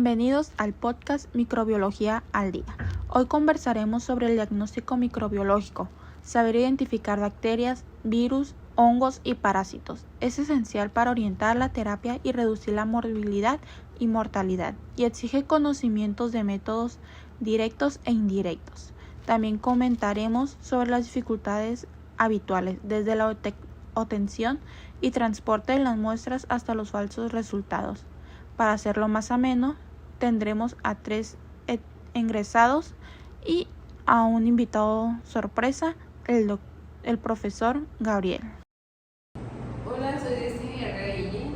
Bienvenidos al podcast Microbiología al Día. Hoy conversaremos sobre el diagnóstico microbiológico, saber identificar bacterias, virus, hongos y parásitos. Es esencial para orientar la terapia y reducir la morbilidad y mortalidad, y exige conocimientos de métodos directos e indirectos. También comentaremos sobre las dificultades habituales, desde la obtención y transporte de las muestras hasta los falsos resultados. Para hacerlo más ameno, tendremos a 3 egresados y a un invitado sorpresa, el profesor Gabriel. Hola, soy Destiny Argaille.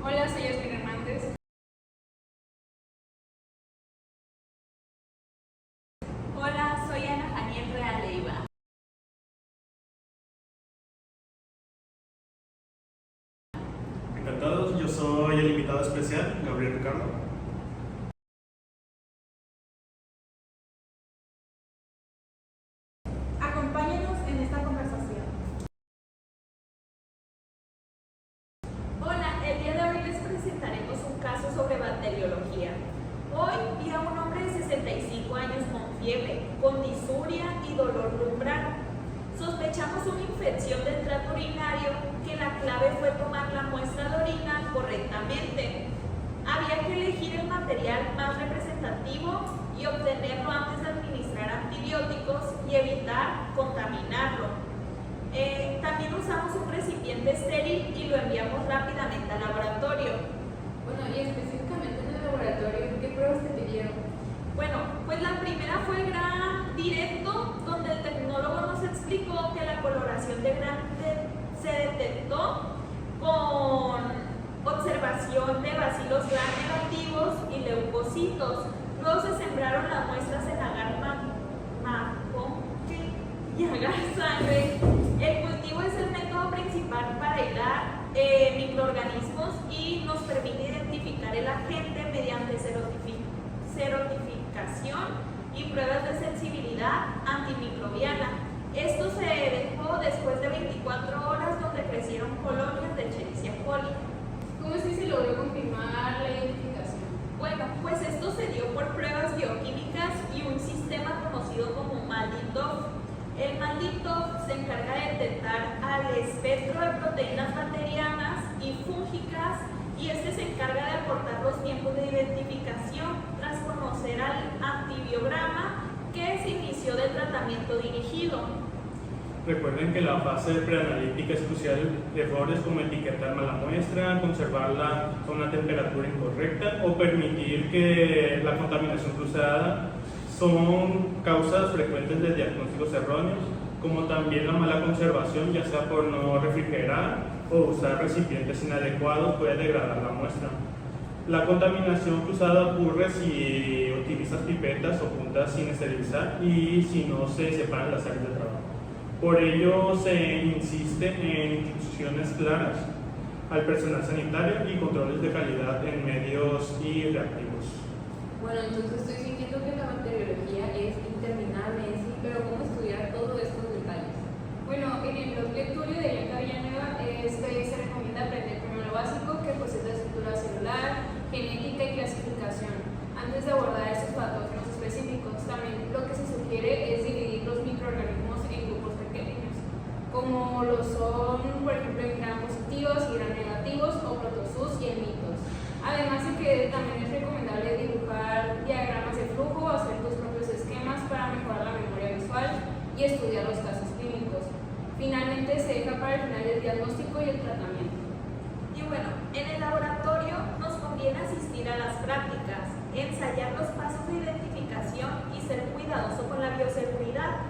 Hola, soy Yasmin Hernández. Hola, soy Ana Janiel Real Leiva. Encantados, yo soy el invitado especial, Gabriel Ricardo. Acompáñenos en esta conversación. Hola, el día de hoy les presentaremos un caso sobre bacteriología. Hoy vi a un hombre de 65 años con fiebre, con disuria y dolor lumbar. Sospechamos una infección del tracto urinario, que la clave fue tomar la muestra de orina correctamente. Había que elegir el material más representativo y obtenerlo antes de administrar antibióticos y evitar contaminarlo. También usamos un recipiente estéril y lo enviamos rápidamente al laboratorio. Bueno, y específicamente en el laboratorio, ¿qué pruebas te pidieron? Bueno, pues la primera fue gran directo, donde el tecnólogo nos explicó que la coloración de gran se detectó con observación de bacilos gram negativos y leucocitos. Luego se sembraron las muestras en agar y agar sangre. El cultivo es el método principal para hilar microorganismos y nos permite identificar el agente mediante serotificación y pruebas de sensibilidad antimicrobiana. Esto se dejó después de 24 horas, donde crecieron colonias de Escherichia coli. ¿Cómo es que se logró confirmar la identificación? Bueno, pues esto se dio por pruebas bioquímicas y un sistema conocido como MALDI-TOF. El MALDI-TOF se encarga de detectar al espectro de proteínas bacterianas y fúngicas, y este se encarga de aportar los tiempos de identificación tras conocer al antibiograma que se inició del tratamiento dirigido. Recuerden que la fase preanalítica es crucial. Errores como etiquetar mal la muestra, conservarla a una temperatura incorrecta o permitir que la contaminación cruzada son causas frecuentes de diagnósticos erróneos, como también la mala conservación, ya sea por no refrigerar o usar recipientes inadecuados, puede degradar la muestra. La contaminación cruzada ocurre si utilizas pipetas o puntas sin esterilizar y si no se separan las áreas de trabajo. Por ello se insiste en instrucciones claras al personal sanitario y controles de calidad en medios y reactivos. Bueno, entonces estoy sintiendo que la bacteriología es interminable en sí, pero ¿cómo estudiar todos estos detalles? Bueno, en el blog de Tulio de Bianca Villanueva se recomienda aprender primero lo básico, que pues es la estructura celular, genética y clasificación, antes de abordar estos patógenos específicos. También lo que se sugiere es dividir los microorganismos en grupos pequeños, como lo son, por ejemplo, en gram positivos y gram negativos, o protozoos y emitos. Además de que también es recomendable dibujar diagramas de flujo, hacer tus propios esquemas para mejorar la memoria visual y estudiar los casos clínicos. Finalmente se deja para el final el diagnóstico y el tratamiento. Y bueno, en el laboratorio nos conviene asistir a las prácticas, ensayar los pasos de identificación y ser cuidadoso con la bioseguridad.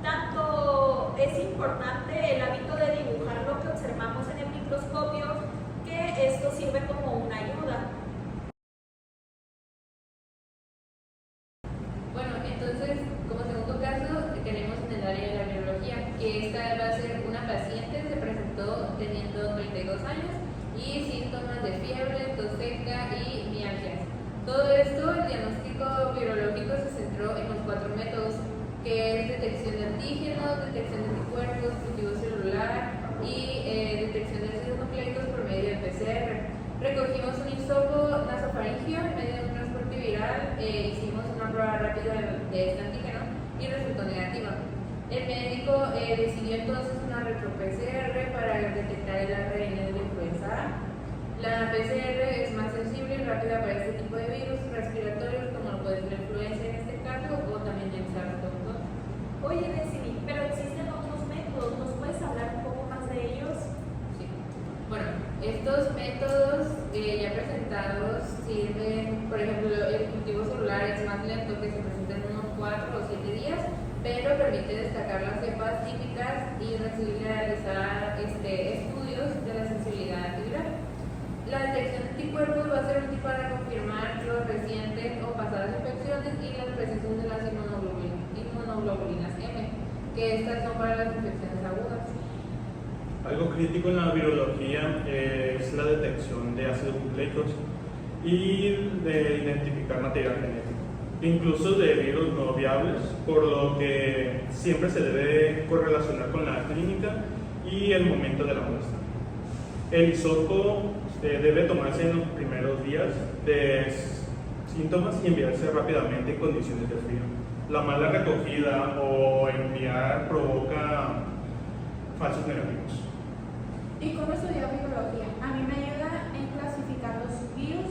Tanto es importante el hábito de dibujar lo que observamos en el microscopio, que esto sirve como una ayuda. Bueno, entonces, como segundo caso, tenemos en el área de la biología, que esta va a ser una paciente, se presentó teniendo 32 años y síntomas de fiebre, tos seca y mialgias. Todo esto, el diagnóstico virológico se centró en los 4 métodos, que es detección de antígenos, detección de anticuerpos, cultivo celular y detección de ácido nucleico prueba rápida de este antígeno y resultó negativa. El médico decidió entonces una retro-PCR para detectar el ARN de la influenza A. La PCR es más sensible y rápida para este tipo de virus respiratorios, como lo puede ser la influenza en este caso, o también el SARS-CoV-2. Oye, Destiny, pero existen otros métodos, ¿nos puedes hablar un poco más de ellos? Sí. Bueno, estos métodos ya presentados sirven, por ejemplo, el cultivo celular es más lento, que se presenta en unos 4 o 7 días, pero permite destacar las cepas típicas y realizar estudios de la sensibilidad antiviral. La detección de anticuerpos va a ser útil para confirmar los recientes o pasadas infecciones y la presencia de las inmunoglobulinas M, que estas son para las infecciones agudas. Algo crítico en la virología es la detección de ácidos nucleicos y de identificar material genético, incluso de virus no viables, por lo que siempre se debe correlacionar con la clínica y el momento de la muestra. El hisopo debe tomarse en los primeros días de síntomas y enviarse rápidamente en condiciones de frío. La mala recogida o enviar provoca falsos negativos. ¿Y cómo estudiar virología? A mí me ayuda en clasificar los virus,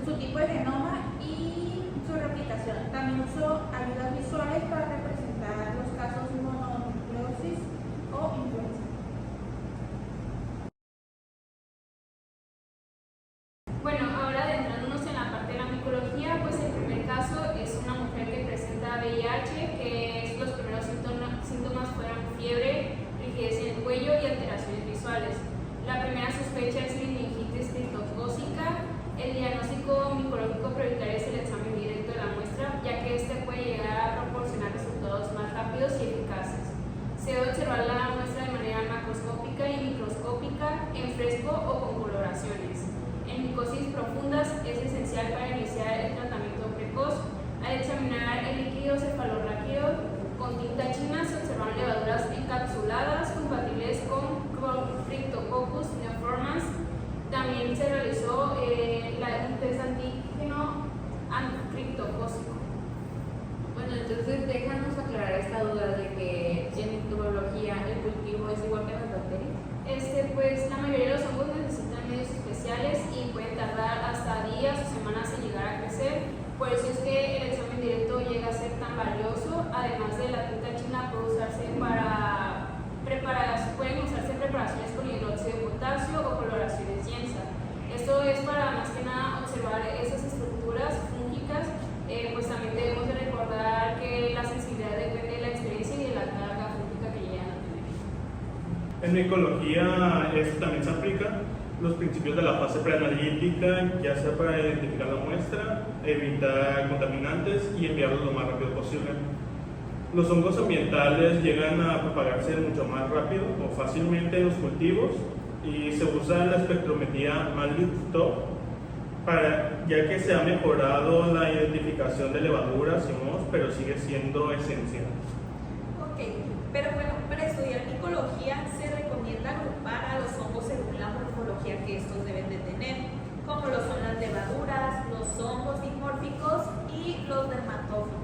su tipo de genoma y su replicación. También uso ayudas visuales para representar los casos mononucleosis o influenza. Bueno, ahora adentrándonos en la parte de la micología, pues el primer caso es una mujer que presenta VIH, que los primeros síntomas fueron fiebre, rigidez en el cuello y alteraciones visuales. La primera sospecha es meningitis criptocócica. El diagnóstico micológico prioritario es el examen directo de la muestra, ya que este puede llegar a proporcionar resultados más rápidos y eficaces. Se debe observar la muestra de manera macroscópica y microscópica, en fresco o con coloraciones. En micosis profundas es esencial para iniciar el tratamiento precoz. Al examinar el líquido cefalorraquídeo con tinta china se observan levaduras encapsuladas compatibles con Cryptococcus neoformans. También se realizó un test antígeno criptocócico. Bueno, entonces déjanos aclarar esta duda de que en microbiología el cultivo es igual que las bacterias. Pues la mayoría de los hongos necesitan medios especiales y pueden tardar hasta días o semanas en llegar a crecer. Por eso es que el examen directo llega a ser tan valioso. Además de la tinta china pueden usarse preparaciones con hidróxido de potasio o coloraciones Jensa. Esto es para más que nada observar esas estructuras fúngicas. Pues también debemos de recordar que la sensibilidad depende de la experiencia y de la carga fúngica que llegan a tener. En micología esto también se aplica los principios de la fase preanalítica, ya sea para identificar la muestra, evitar contaminantes y enviarlos lo más rápido posible. Los hongos ambientales llegan a propagarse mucho más rápido o fácilmente en los cultivos y se usa la espectrometría Mann-Lipton ya que se ha mejorado la identificación de levaduras y mohos, pero sigue siendo esencial. Ok, pero bueno, para estudiar micología se recomienda agrupar a los hongos según la morfología que estos deben de tener, como lo son las levaduras, los hongos dimórficos y los dermatófitos.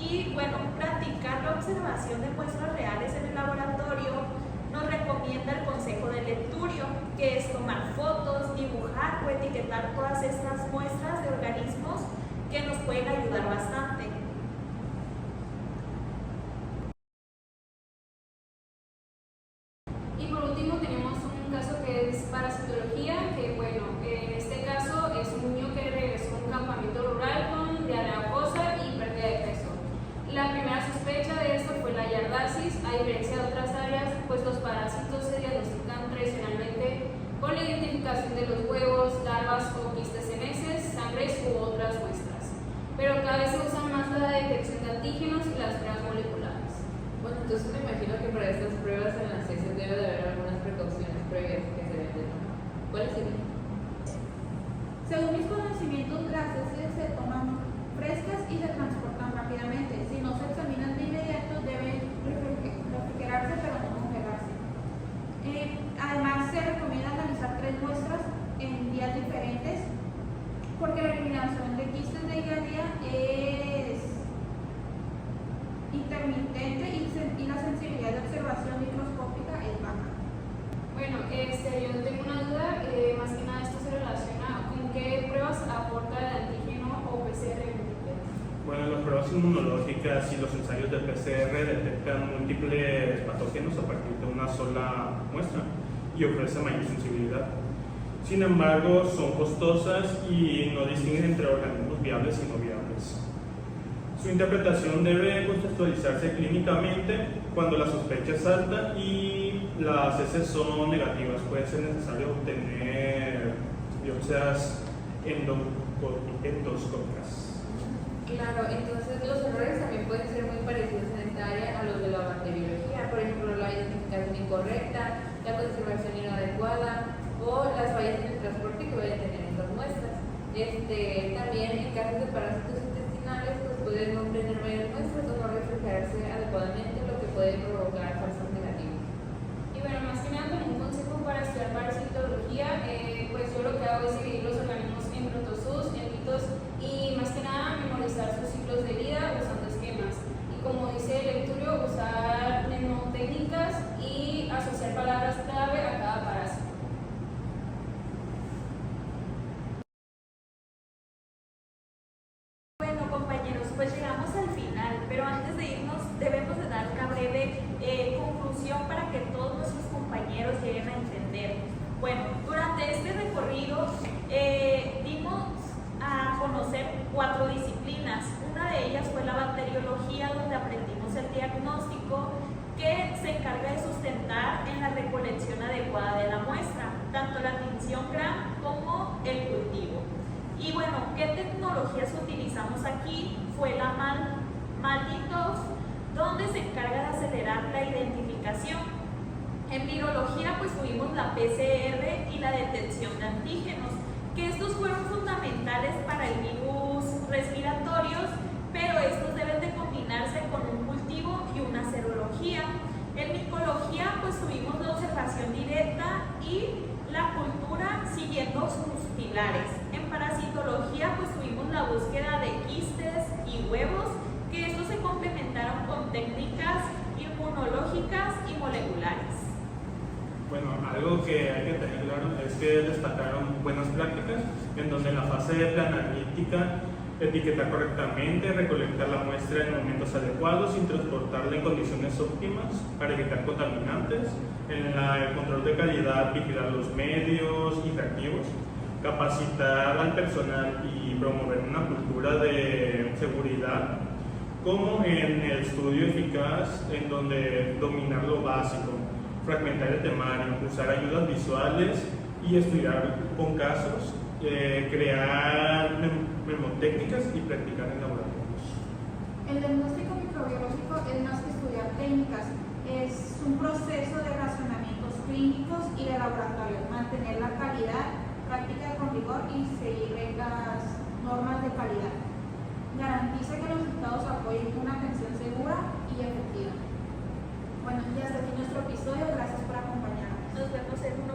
Y bueno, practicar la observación de muestras reales en el laboratorio nos recomienda el consejo del lecturio, que es tomar fotos, dibujar o etiquetar todas estas muestras de organismos que nos pueden ayudar bastante. Y por último tenemos un caso que es parasitología, que bueno, en este caso es un niño que regresó a un campamento rural con diarrea acuosa y pérdida de peso. La primera sospecha de esto fue la yardarsis. A diferencia de otras áreas, pues los parásitos se diagnostican tradicionalmente con la identificación de los huevos, larvas o quistes en heces, sangres u otras muestras. Pero cada vez se usa más la detección de antígenos y las pruebas moleculares. Bueno, entonces me imagino que para estas pruebas en las heces debe de haber algunas precauciones previas que se deben de tomar. ¿Cuáles serían? Según mis conocimientos, las heces se toman frescas y se transportan rápidamente. Si no se examinan de inmediato, deben refrigerarse pero no congelarse. Además, se recomienda analizar 3 muestras en días diferentes porque la eliminación de quistes de día a día intermitente y la sensibilidad de observación microscópica es baja. Bueno, yo tengo una duda, más que nada esto se relaciona con qué pruebas aporta el antígeno o PCR múltiple. Bueno, las pruebas inmunológicas y los ensayos de PCR detectan múltiples patógenos a partir de una sola muestra y ofrecen mayor sensibilidad. Sin embargo, son costosas y no distinguen entre organismos viables y no viables. Su interpretación debe contextualizarse clínicamente cuando la sospecha es alta y las heces son negativas. Puede ser necesario obtener biopsias endoscópicas. Claro, entonces los errores también pueden ser muy parecidos en esta área a los de la bacteriología, por ejemplo, la identificación incorrecta, la conservación inadecuada o las fallas en el transporte que vayan a tener estas muestras. También en casos de parásitos intestinales, pues pueden no obtener mayores muestras o no reflejarse adecuadamente, lo que puede provocar falsos negativos. Y bueno, más que nada como un consejo para estudiar parasitología, pues yo lo que hago es dividir los organismos en protozoos, en mitos y más que nada memorizar sus ciclos de vida usando esquemas. Y como dice el lecturio, usar mnemotécnicas y asociar palabras clave a cada parásito. Bueno, compañeros, pues llegamos al final, pero antes de irnos debemos de dar una breve conclusión para que todos nuestros compañeros lleguen a entender. Bueno, durante este recorrido dimos a conocer 4 disciplinas. Una de ellas fue la bacteriología, donde aprendimos el diagnóstico que se encarga de sustentar en la recolección adecuada de la muestra, tanto la tinción Gram como el cultivo. Y bueno, ¿qué tecnologías utilizamos aquí? Fue la MALDI-TOF, donde se encarga de acelerar la identificación. En virología pues tuvimos la PCR y la detección de antígenos, que estos fueron fundamentales para el virus respiratorios, pero estos deben de combinarse con un cultivo y una serología. En micología pues tuvimos la observación directa y la cultura siguiendo sus pilares. En parasitología pues tuvimos la búsqueda de quistes y huevos, que estos se complementaron con técnicas inmunológicas y moleculares. Bueno, algo que hay que tener claro es que destacaron buenas prácticas en donde en la fase de planalítica etiquetar correctamente, recolectar la muestra en momentos adecuados sin transportarla en condiciones óptimas para evitar contaminantes, en el control de calidad vigilar los medios interactivos, capacitar al personal y promover una cultura de seguridad, como en el estudio eficaz en donde dominar lo básico, fragmentar el temario, usar ayudas visuales y estudiar con casos, crear memotécnicas y practicar en laboratorios. El diagnóstico microbiológico es más que estudiar técnicas, es un proceso de razonamientos clínicos y de laboratorio, mantener la calidad, práctica con rigor y seguir las normas de calidad. Garantiza que los resultados apoyen una atención segura y efectiva. Bueno, y hasta aquí nuestro episodio. Gracias por acompañarnos. Nos vemos en un